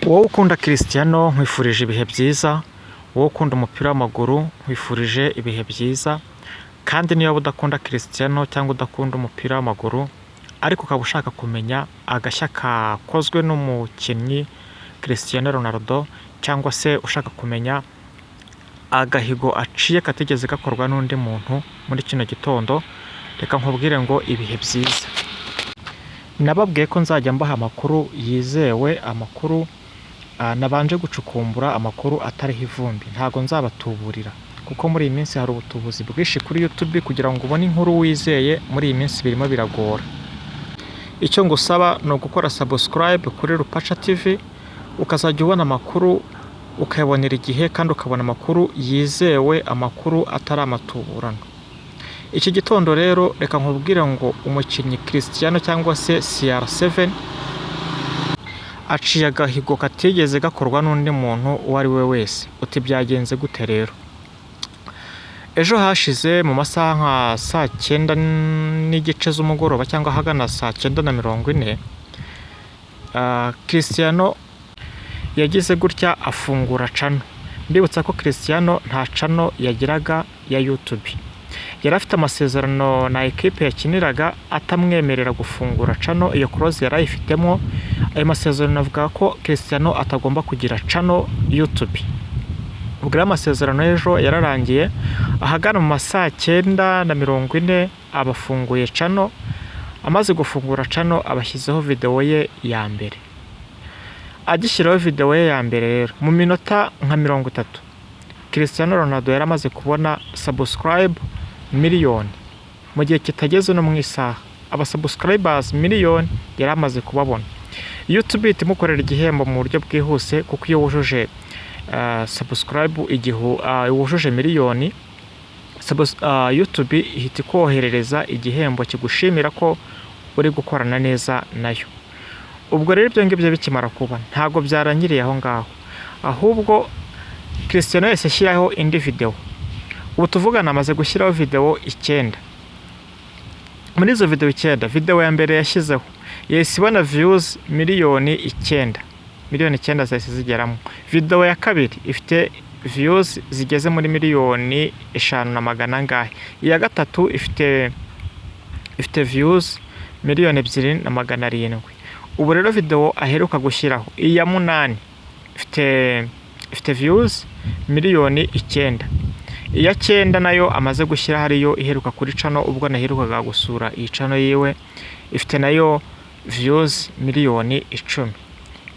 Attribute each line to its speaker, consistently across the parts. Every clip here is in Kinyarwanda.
Speaker 1: Wowe ukunda Cristiano nkwifurije ibihe byiza, wowe ukunda umupira w'amaguru nkwifurije ibihe byiza, kandi niba udakunda Cristiano cyangwa udakunda umupira w'amaguru ariko ukaba ushaka kumenya agashya kakozwe n'umukinnyi Cristiano Ronaldo, cyangwa se ushaka kumenya agahigo aciye katigeze gakorwa n'undi muntu muri kino gitondo, reka nkubwire ngo ibihe byiza. Nababwiye ko nzajya mbaha amakuru yizewe, amakuru nabanje gucukumbura, amakuru atariho ivumbi, ntago nzabatuburira kuko muri iyi minsi hari ubutubuzi bwinshi kuri YouTube. Kugira ngo ubone inkuru wizeye muri iyi minsi birimo biragora. Icyo ngusaba ni ugukora subscribe kuri Rupaca TV, ukazajya ubona amakuru ukayabonera igihe, kandi ukabona amakuru yizewe, amakuru atari amatuburano. Iki gitondo rero reka nkubwire ngo umukinnyi Cristiano cyangwa se CR7 aciye agahigo katigeze gakorwa n'undi muntu uwo ari we wese. Uti byagenze gute rero? Ejo hashize mu masaha nka saa 9 n'igice z'umugoroba cyangwa hagana saa 9:40, Cristiano yagize gutya afungura channel. Ndibutsa ko Cristiano nta channel yagiraga ya YouTube. Yari afite amasezerano na equipe yakiniraga atamwemerera gufungura channel. Iyo close yari ayifitemo. Ayo masezerano avuga ko Cristiano atagomba kugira channel YouTube. Ubwo amasezerano ejo yararangiye, ahagana mu masaha 9:40 abafunguye channel. Amaze gufungura channel abashyizeho video ye ya mbere. Agishyiraho video ye ya mbere rero, mu minota nka 30 Cristiano Ronaldo yari amaze kubona subscribe miliyoni. Mu gihe kitageze no mu isaha, aba subscribers miliyoni yari amaze kubabona. YouTube itimukorera igihembo mu buryo bwihuse, kuko iyo wujuje subscribe igihu wujuje miliyoni, YouTube ihita ikoherereza igihembo kigushimira ko uri gukorana neza nayo. Ubwo rero ibyo ngibyo bikimara kuba, ntago byarangiriye aho ngaho, ahubwo Cristiano yese ashyiraho indi video. Ubu tuvugana amaze gushyiraho video 9. Muri izo video 9, video ya mbere yashyizeho yesi ibona views miliyoni 9. Miliyoni 9 zahise zigeramo. Video ya kabiri ifite views zigeze muri miliyoni 500 ngahe. Iya gatatu ifite views miliyoni 2,700. Ubu rero video aheruka gushyiraho iya 8 ifite views miliyoni 9. Iya 9 nayo amaze gushyira hariyo iheruka kuri channel, ubwo naherukaga gusura iyi channel yiwe, ifite nayo views miliyoni 10.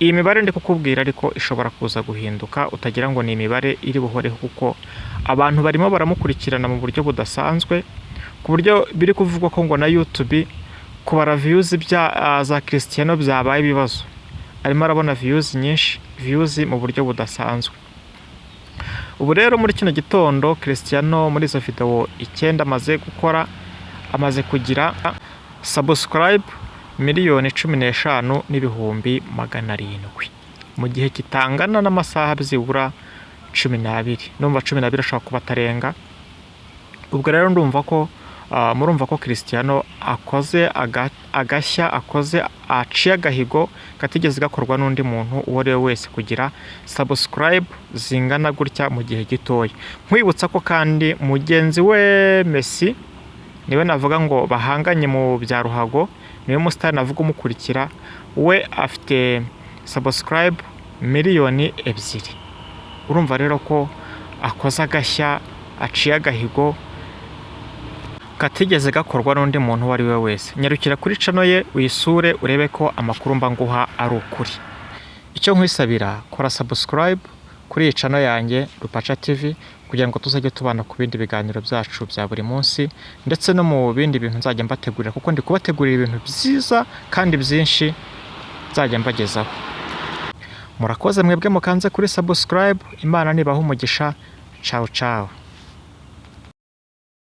Speaker 1: Iyi mibare ndi kukubwira ariko ishobora kuza guhinduka, utagira ngo ni imibare iri buhoreho, kuko abantu barimo baramukurikirana mu buryo budasanzwe, ku buryo biri kuvugwa ko ngo na YouTube kubara views za Cristiano byabaye ibibazo. Arimo arabona views nyinshi, views mu buryo budasanzwe. Ubu rero muri kino gitondo Cristiano muri izo video 9 amaze gukora, amaze kugira subscribe miliyoni 15,700 mu gihe kitangana n'amasaha byibura 12. Numva 12 ashobora kuba atarenga. Ubwo rero ndumva ko murumva ko Cristiano akoze agashya, akoze aciye agahigo katigeze gakorwa n'undi muntu uwo ari we wese, kugira subscribe zingana gutya mu gihe gitoya. Nkwibutsa ko kandi mugenzi we Messi niwe navuga ngo bahanganye mu bya ruhago, niwe mustar navuga umukurikira, we afite subscribe miliyoni 2. Urumva rero ko akoze agashya, aciye agahigo katigeze gakorwa n'undi muntu uwo ari we wese. Nyarukira kuri channel ye uyisure urebe ko amakuru mba nguha ari ukuri. Icyo nkwisabira, kora subscribe kuri iyi channel yanjye Rupaca TV, kugira ngo tuzajye tubana ku bindi biganiro byacu bya buri munsi, ndetse no mu bindi bintu nzajya mbategurira, kuko ndi kubategurira ibintu byiza kandi byinshi nzajya mbagezaho. Murakoze mwebwe mukanze kuri subscribe. Imana nibaha umugisha. Ciao ciao.